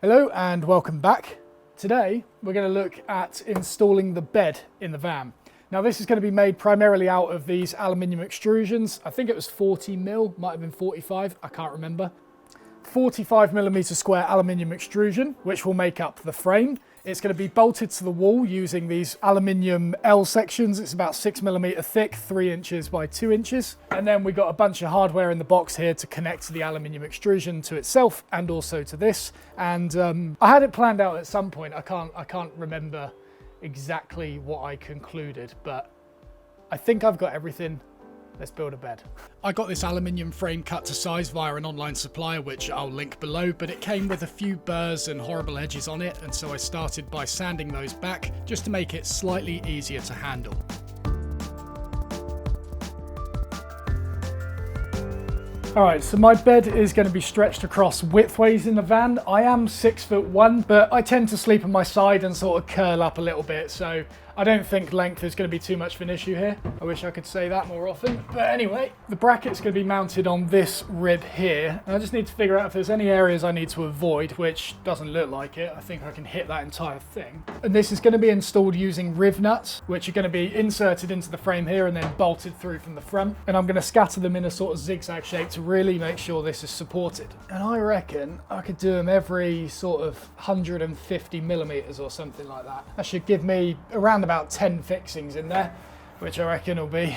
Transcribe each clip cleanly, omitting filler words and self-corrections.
Hello and welcome back. Today we're going to look at installing the bed in the van. Now this is going to be made primarily out of these aluminium extrusions. I think it was 40 mil, might have been 45, I can't remember. 45mm square aluminium extrusion, which will make up the frame. It's going to be bolted to the wall using these aluminium L sections. It's about 6mm thick, 3 inches by 2 inches. And then we got a bunch of hardware in the box here to connect to the aluminium extrusion to itself and also to this. And I had it planned out at some point. I can't remember exactly what I concluded, but I think I've got everything. Let's build a bed. I got this aluminium frame cut to size via an online supplier, which I'll link below, but it came with a few burrs and horrible edges on it, and so I started by sanding those back just to make it slightly easier to handle. Alright, so my bed is going to be stretched across widthways in the van. I am 6'1", but I tend to sleep on my side and sort of curl up a little bit, so I don't think length is going to be too much of an issue here. I wish I could say that more often. But anyway, the bracket's going to be mounted on this rib here. And I just need to figure out if there's any areas I need to avoid, which doesn't look like it. I think I can hit that entire thing. And this is going to be installed using riv nuts, which are going to be inserted into the frame here and then bolted through from the front. And I'm going to scatter them in a sort of zigzag shape to really make sure this is supported. And I reckon I could do them every sort of 150mm or something like that. That should give me around about 10 fixings in there, which I reckon will be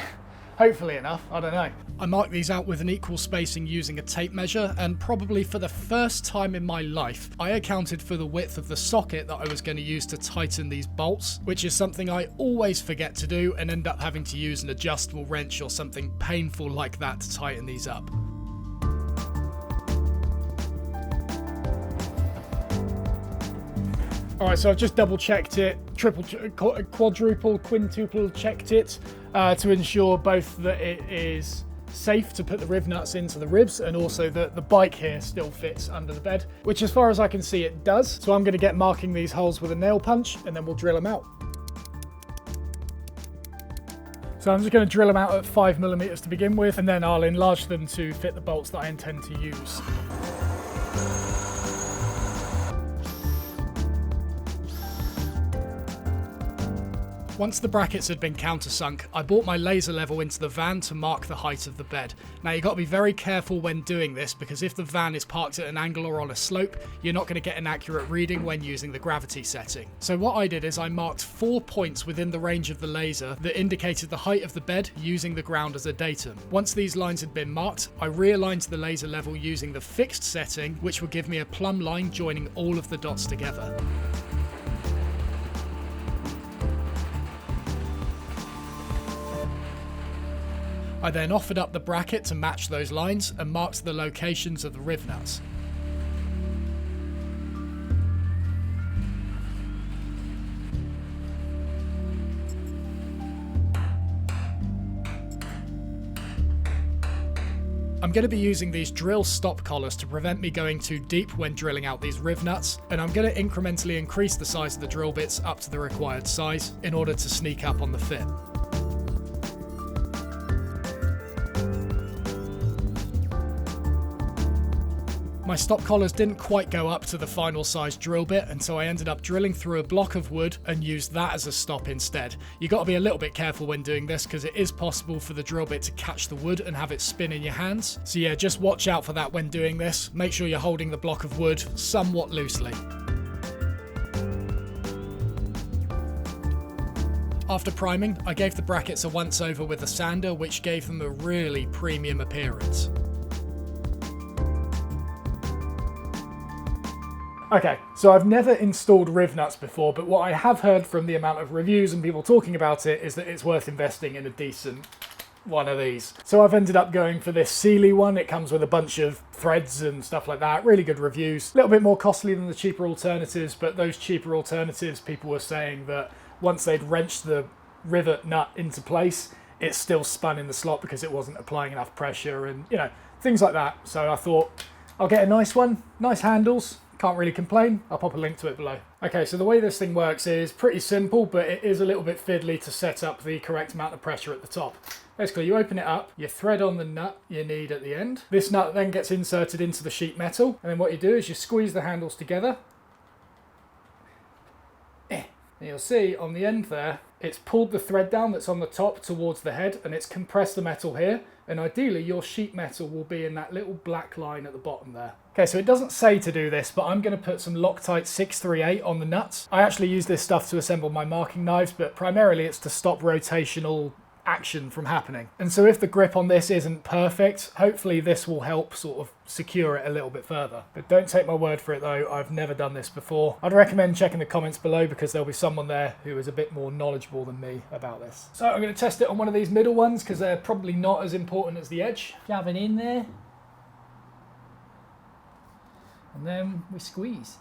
hopefully enough. I don't know. I marked these out with an equal spacing using a tape measure, and probably for the first time in my life, I accounted for the width of the socket that I was going to use to tighten these bolts, which is something I always forget to do and end up having to use an adjustable wrench or something painful like that to tighten these up. Alright, so I've just double checked it, quadruple, quintuple checked it to ensure both that it is safe to put the riv nuts into the ribs and also that the bike here still fits under the bed, which as far as I can see it does. So I'm going to get marking these holes with a nail punch and then we'll drill them out. So I'm just going to drill them out at 5mm to begin with, and then I'll enlarge them to fit the bolts that I intend to use. Once the brackets had been countersunk, I brought my laser level into the van to mark the height of the bed. Now you've got to be very careful when doing this, because if the van is parked at an angle or on a slope, you're not going to get an accurate reading when using the gravity setting. So what I did is I marked 4 points within the range of the laser that indicated the height of the bed using the ground as a datum. Once these lines had been marked, I realigned the laser level using the fixed setting, which would give me a plumb line joining all of the dots together. I then offered up the bracket to match those lines and marked the locations of the riv nuts. I'm going to be using these drill stop collars to prevent me going too deep when drilling out these riv nuts, and I'm going to incrementally increase the size of the drill bits up to the required size in order to sneak up on the fit. My stop collars didn't quite go up to the final size drill bit, and so I ended up drilling through a block of wood and used that as a stop instead. You've got to be a little bit careful when doing this because it is possible for the drill bit to catch the wood and have it spin in your hands. So yeah, just watch out for that when doing this. Make sure you're holding the block of wood somewhat loosely. After priming, I gave the brackets a once over with a sander, which gave them a really premium appearance. Okay, so I've never installed riv nuts before, but what I have heard from the amount of reviews and people talking about it is that it's worth investing in a decent one of these. So I've ended up going for this Sealey one. It comes with a bunch of threads and stuff like that. Really good reviews. A little bit more costly than the cheaper alternatives, but those cheaper alternatives, people were saying that once they'd wrenched the rivet nut into place, it still spun in the slot because it wasn't applying enough pressure and, you know, things like that. So I thought I'll get a nice one, nice handles. Can't really complain. I'll pop a link to it below. Okay, so the way this thing works is pretty simple, but it is a little bit fiddly to set up the correct amount of pressure at the top. Basically, you open it up, you thread on the nut you need at the end. This nut then gets inserted into the sheet metal, and then what you do is you squeeze the handles together, And you'll see on the end there, it's pulled the thread down that's on the top towards the head, and it's compressed the metal here. And ideally your sheet metal will be in that little black line at the bottom there. Okay, so it doesn't say to do this, but I'm going to put some Loctite 638 on the nuts. I actually use this stuff to assemble my marking knives, but primarily it's to stop rotational action from happening. And so if the grip on this isn't perfect, hopefully this will help sort of secure it a little bit further. But don't take my word for it though, I've never done this before. I'd recommend checking the comments below because there'll be someone there who is a bit more knowledgeable than me about this. So I'm going to test it on one of these middle ones because they're probably not as important as the edge. Shove it in there. And then we squeeze.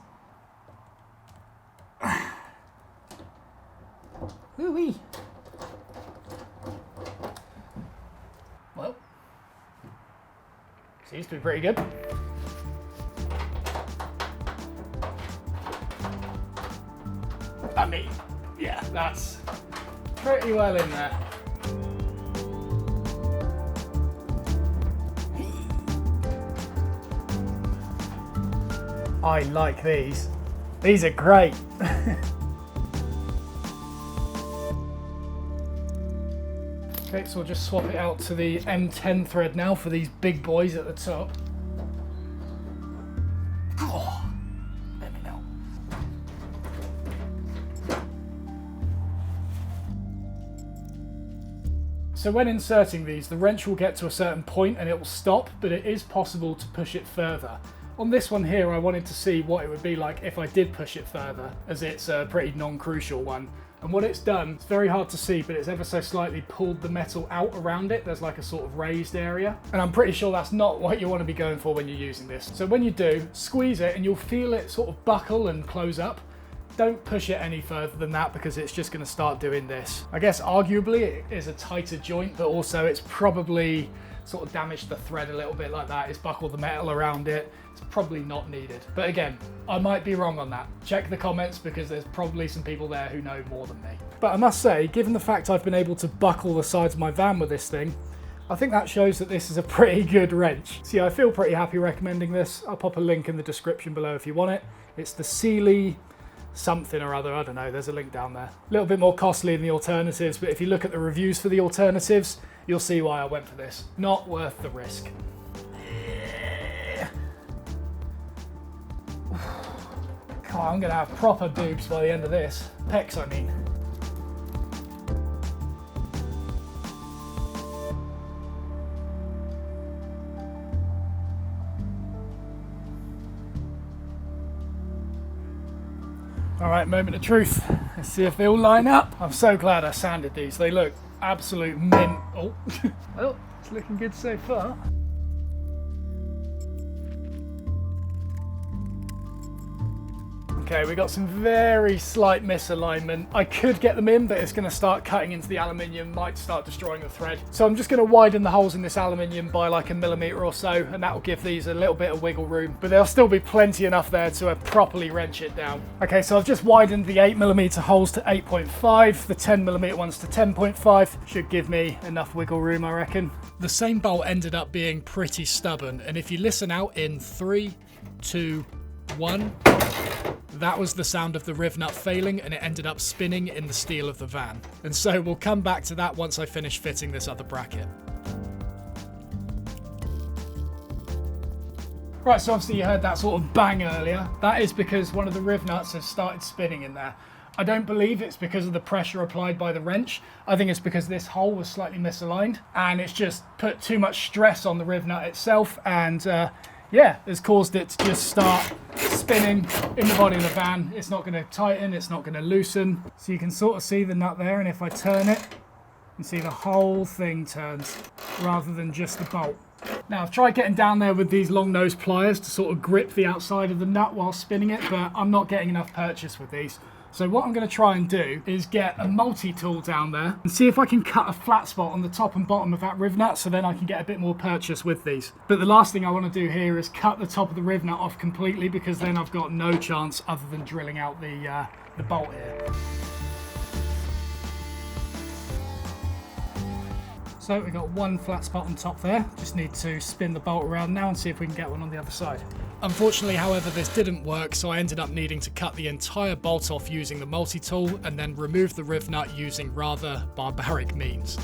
Ooh-wee. Well, seems to be pretty good. I mean, yeah, that's pretty well in there. I like these. These are great. Okay, so we'll just swap it out to the M10 thread now for these big boys at the top. Oh, let me know. So when inserting these, the wrench will get to a certain point and it will stop, but it is possible to push it further. On this one here, I wanted to see what it would be like if I did push it further, as it's a pretty non-crucial one. And what it's done, it's very hard to see, but it's ever so slightly pulled the metal out around it. There's like a sort of raised area. And I'm pretty sure that's not what you want to be going for when you're using this. So when you do, squeeze it and you'll feel it sort of buckle and close up. Don't push it any further than that because it's just going to start doing this. I guess arguably it is a tighter joint, but also it's probably sort of damaged the thread a little bit like that. It's buckled the metal around it. It's probably not needed. But again, I might be wrong on that. Check the comments because there's probably some people there who know more than me. But I must say, given the fact I've been able to buckle the sides of my van with this thing, I think that shows that this is a pretty good wrench. So yeah, I feel pretty happy recommending this. I'll pop a link in the description below if you want it. It's the Sealey something or other, I don't know, there's a link down there. A little bit more costly than the alternatives, but if you look at the reviews for the alternatives, you'll see why I went for this. Not worth the risk. God, I'm gonna have proper boobs by the end of this. Pecs, I mean. All right, moment of truth. Let's see if they all line up. I'm so glad I sanded these. They look absolute mint. Oh, well, it's looking good so far. Okay, we got some very slight misalignment. I could get them in, but it's going to start cutting into the aluminium, might start destroying the thread. So I'm just going to widen the holes in this aluminium by like 1 millimeter or so, and that will give these a little bit of wiggle room, but there'll still be plenty enough there to properly wrench it down. Okay, so I've just widened the 8 millimeter holes to 8.5, the 10 millimeter ones to 10.5. Should give me enough wiggle room, I reckon. The same bolt ended up being pretty stubborn, and if you listen out in 3, 2, 1, that was the sound of the riv nut failing, and it ended up spinning in the steel of the van. And so we'll come back to that once I finish fitting this other bracket. Right, so obviously you heard that sort of bang earlier. That is because one of the riv nuts has started spinning in there. I don't believe it's because of the pressure applied by the wrench. I think it's because this hole was slightly misaligned and it's just put too much stress on the riv nut itself, and yeah, it's caused it to just start spinning in the body of the van. It's not going to tighten, it's not going to loosen. So you can sort of see the nut there, and if I turn it, you can see the whole thing turns rather than just the bolt. Now I've tried getting down there with these long nose pliers to sort of grip the outside of the nut while spinning it, but I'm not getting enough purchase with these. So what I'm going to try and do is get a multi-tool down there and see if I can cut a flat spot on the top and bottom of that riv nut, so then I can get a bit more purchase with these. But the last thing I want to do here is cut the top of the riv nut off completely, because then I've got no chance other than drilling out the bolt here. So we've got one flat spot on top there. Just need to spin the bolt around now and see if we can get one on the other side. Unfortunately, however, this didn't work, so I ended up needing to cut the entire bolt off using the multi-tool and then remove the riv nut using rather barbaric means.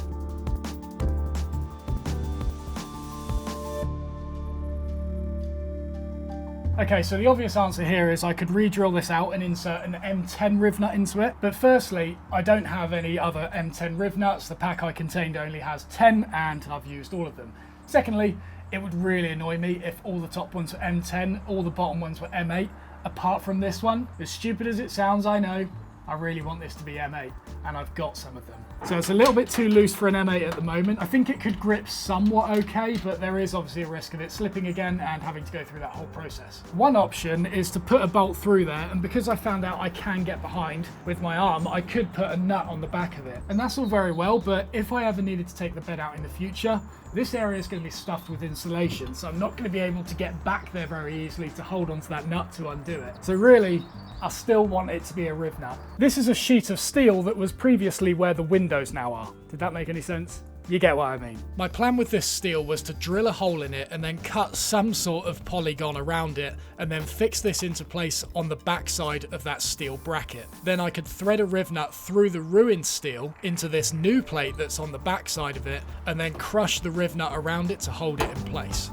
Okay, so the obvious answer here is I could re-drill this out and insert an M10 riv nut into it. But firstly, I don't have any other M10 riv nuts. The pack I contained only has 10 and I've used all of them. Secondly, it would really annoy me if all the top ones were M10, all the bottom ones were M8, apart from this one. As stupid as it sounds, I know, I really want this to be M8, and I've got some of them. So it's a little bit too loose for an M8 at the moment. I think it could grip somewhat okay, but there is obviously a risk of it slipping again and having to go through that whole process. One option is to put a bolt through there, and because I found out I can get behind with my arm, I could put a nut on the back of it. And that's all very well, but if I ever needed to take the bed out in the future, this area is going to be stuffed with insulation, so I'm not going to be able to get back there very easily to hold onto that nut to undo it. So really, I still want it to be a riv nut. This is a sheet of steel that was previously where the windows now are. Did that make any sense? You get what I mean. My plan with this steel was to drill a hole in it and then cut some sort of polygon around it and then fix this into place on the backside of that steel bracket. Then I could thread a riv nut through the ruined steel into this new plate that's on the backside of it and then crush the riv nut around it to hold it in place.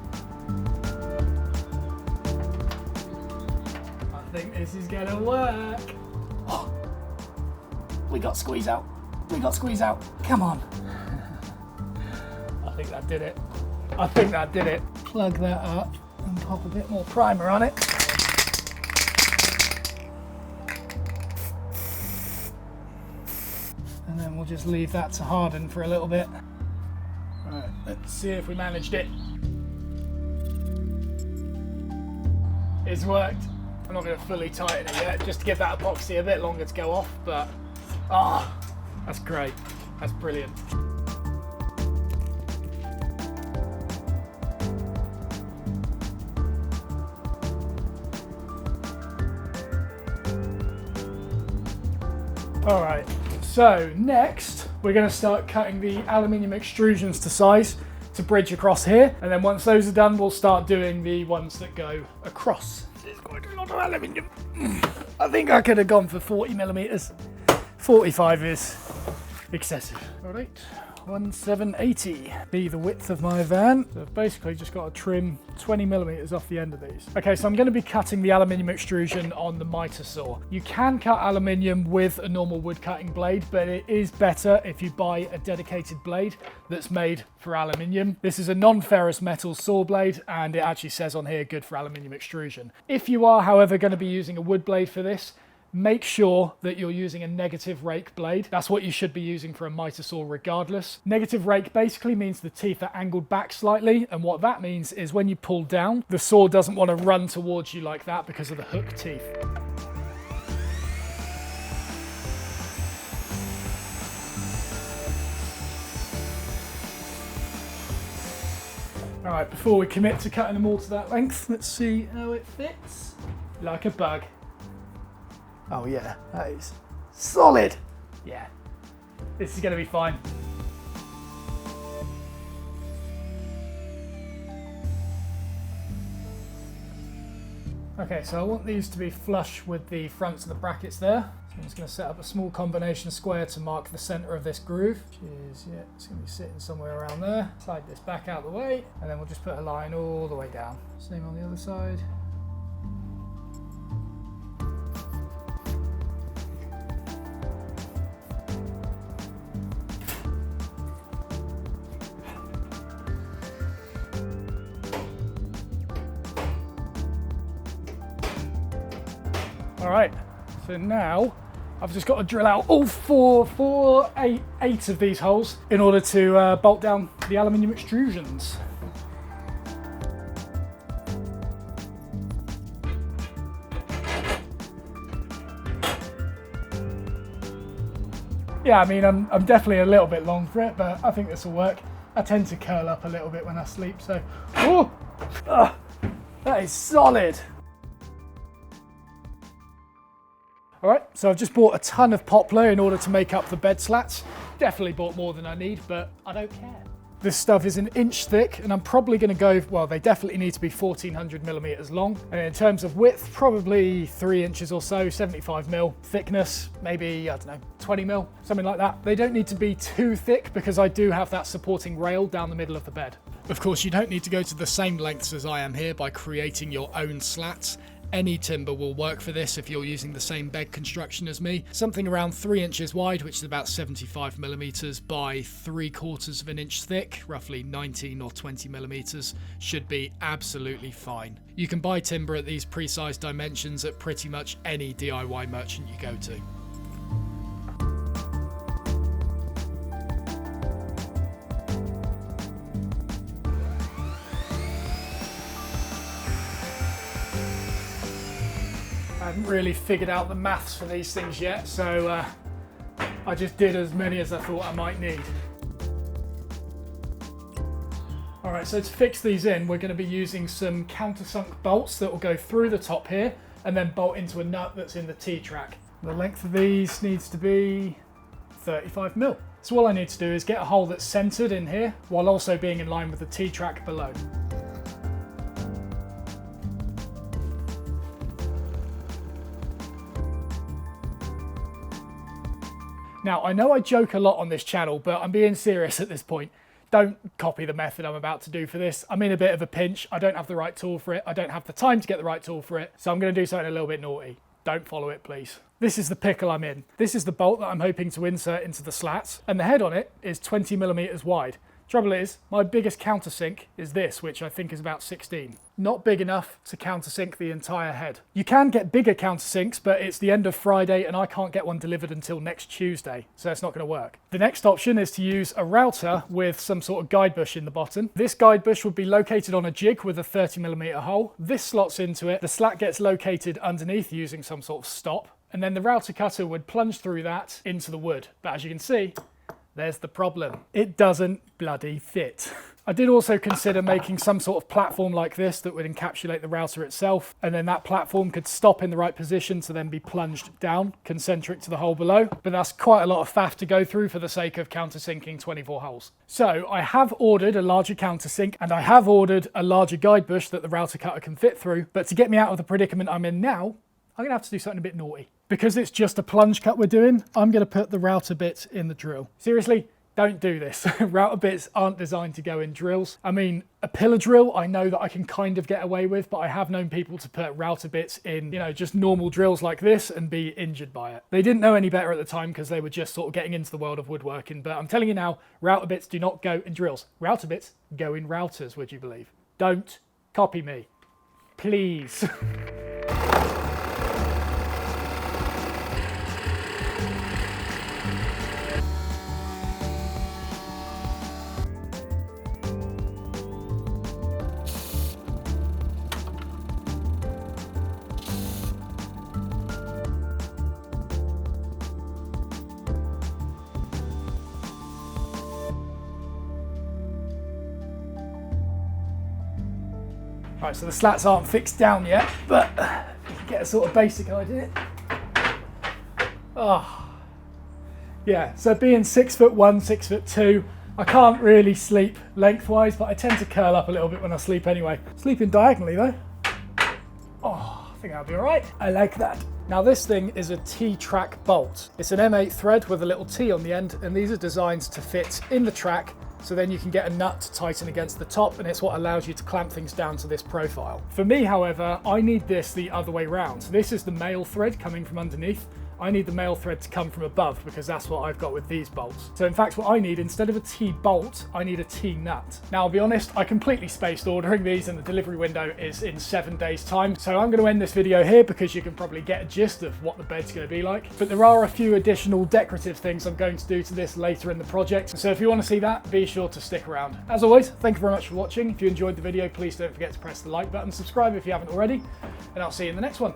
I think this is gonna work. Oh, we got squeeze out. We got squeeze out. Come on. I think that did it. I think that did it. Plug that up and pop a bit more primer on it. And then we'll just leave that to harden for a little bit. Right, let's see if we managed it. It's worked. I'm not going to fully tighten it yet, just to give that epoxy a bit longer to go off, but that's great. That's brilliant. Alright, so next we're going to start cutting the aluminium extrusions to size to bridge across here, and then once those are done we'll start doing the ones that go across. There's quite a lot of aluminium. I think I could have gone for 40mm. 45 is excessive. Alright, 1780 be the width of my van. So I've basically just got to trim 20mm off the end of these. Okay, so I'm going to be cutting the aluminium extrusion on the miter saw. You can cut aluminium with a normal wood cutting blade, but it is better if you buy a dedicated blade that's made for aluminium. This is a non-ferrous metal saw blade, and it actually says on here good for aluminium extrusion. If you are, however, going to be using a wood blade for this, make sure that you're using a negative rake blade. That's what you should be using for a miter saw regardless. Negative rake basically means the teeth are angled back slightly, and what that means is when you pull down, the saw doesn't want to run towards you like that because of the hook teeth. All right, before we commit to cutting them all to that length, let's see how it fits. Like a bug. Oh yeah, that is solid. Yeah, this is going to be fine. Okay, so I want these to be flush with the fronts of the brackets there. So I'm just going to set up a small combination square to mark the center of this groove, which is, yeah, it's going to be sitting somewhere around there. Slide this back out of the way, and then we'll just put a line all the way down. Same on the other side. All right, so now I've just got to drill out all eight of these holes in order to bolt down the aluminium extrusions. Yeah, I mean, I'm definitely a little bit long for it, but I think this will work. I tend to curl up a little bit when I sleep, so... Ooh, that is solid. All right, so I've just bought a ton of poplar in order to make up the bed slats. Definitely bought more than I need, but I don't care. This stuff is an inch thick, and I'm probably going to go, well, they definitely need to be 1400 millimeters long. And in terms of width, probably 3 inches or so, 75 mil. Thickness, maybe, I don't know, 20 mil, something like that. They don't need to be too thick because I do have that supporting rail down the middle of the bed. Of course, you don't need to go to the same lengths as I am here by creating your own slats. Any timber will work for this if you're using the same bed construction as me. Something around 3 inches wide, which is about 75 millimeters by 3/4 of an inch thick, roughly 19 or 20 millimeters, should be absolutely fine. You can buy timber at these precise dimensions at pretty much any DIY merchant you go to. I haven't really figured out the maths for these things yet, so I just did as many as I thought I might need. Alright, so to fix these in, we're going to be using some countersunk bolts that will go through the top here and then bolt into a nut that's in the T-track. The length of these needs to be 35 mil. So all I need to do is get a hole that's centered in here while also being in line with the T-track below. Now, I know I joke a lot on this channel, but I'm being serious at this point. Don't copy the method I'm about to do for this. I'm in a bit of a pinch. I don't have the right tool for it. I don't have the time to get the right tool for it. So I'm going to do something a little bit naughty. Don't follow it, please. This is the pickle I'm in. This is the bolt that I'm hoping to insert into the slats, and the head on it is 20 millimeters wide. Trouble is, my biggest countersink is this, which I think is about 16. Not big enough to countersink the entire head. You can get bigger countersinks, but it's the end of Friday and I can't get one delivered until next Tuesday, so it's not going to work. The next option is to use a router with some sort of guide bush in the bottom. This guide bush would be located on a jig with a 30 millimeter hole. This slots into it. The slat gets located underneath using some sort of stop, and then the router cutter would plunge through that into the wood. But as you can see, there's the problem. It doesn't bloody fit. I did also consider making some sort of platform like this that would encapsulate the router itself, and then that platform could stop in the right position to then be plunged down, concentric to the hole below. But that's quite a lot of faff to go through for the sake of countersinking 24 holes. So I have ordered a larger countersink, and I have ordered a larger guide bush that the router cutter can fit through. But to get me out of the predicament I'm in now, I'm gonna have to do something a bit naughty. Because it's just a plunge cut we're doing, I'm gonna put the router bit in the drill. Seriously, don't do this. Router bits aren't designed to go in drills. I mean, a pillar drill, I know that I can kind of get away with, but I have known people to put router bits in, you know, just normal drills like this and be injured by it. They didn't know any better at the time because they were just sort of getting into the world of woodworking, but I'm telling you now, router bits do not go in drills. Router bits go in routers, would you believe? Don't copy me, please. Right, so the slats aren't fixed down yet, but you can get a sort of basic idea. Oh, yeah, so being 6'1", 6'2", I can't really sleep lengthwise, but I tend to curl up a little bit when I sleep anyway. Sleeping diagonally though. Oh, I think that'll be all right. I like that. Now this thing is a T-track bolt. It's an M8 thread with a little T on the end, and these are designed to fit in the track, so then you can get a nut to tighten against the top, and it's what allows you to clamp things down to this profile. For me, however, I need this the other way round. So this is the male thread coming from underneath. I need the male thread to come from above because that's what I've got with these bolts. So in fact, what I need, instead of a T-bolt, I need a T-nut. Now, I'll be honest, I completely spaced ordering these and the delivery window is in 7 days' time. So I'm going to end this video here because you can probably get a gist of what the bed's going to be like. But there are a few additional decorative things I'm going to do to this later in the project. So if you want to see that, be sure to stick around. As always, thank you very much for watching. If you enjoyed the video, please don't forget to press the like button, subscribe if you haven't already, and I'll see you in the next one.